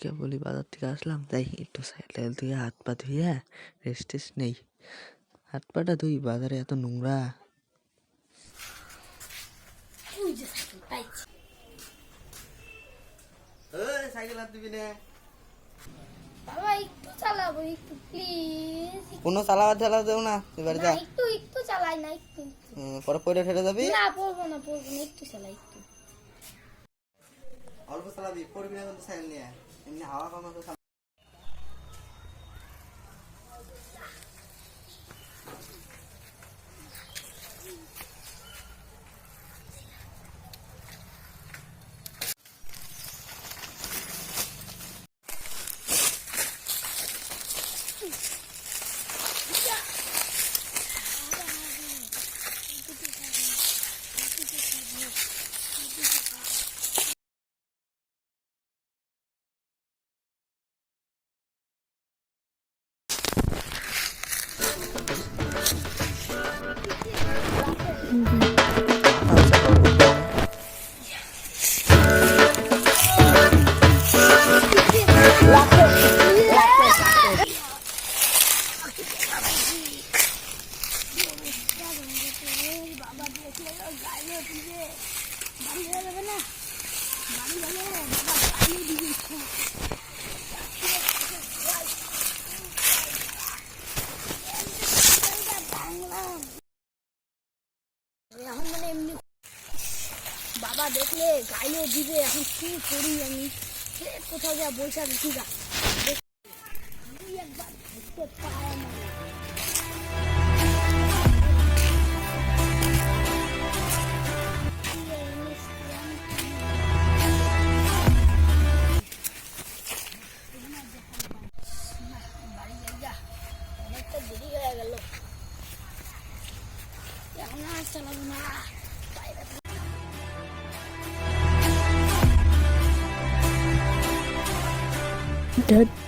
কেবলই বাজার থেকে আসলাম, তাই একটু স্যান্ডেল ধুয়ে হাত পা ধুয়ে রেস্ট টেস্ট নেই। হাত পাটা ধুই, বাজারে এত নোংরা। সাইকেল হাত দিবি না বাবা, একটু চালাবো, একটু প্লিজ। কোনো চালাবা চালা দেও না, এবার যা। একটু একটু চালাই না, একটু পরে পরে ঠেলে যাবি। না, পড়বো না, একটু চালাই, একটু অল্প চালাবি, পড়বি না কিন্তু সাইকেল নিয়ে, এমনি হাওয়া কম আছে। এখন মানে এমনি বাবা দেখলে গাইলেও দিবে। এখন কি করি আমি, কোথাও যা বসে আছি, একবার দেখতে পায় না। বাড়ি যাই, অনেকটা দেরি হয়ে গেল, এখন আর চালাবো না। Dad.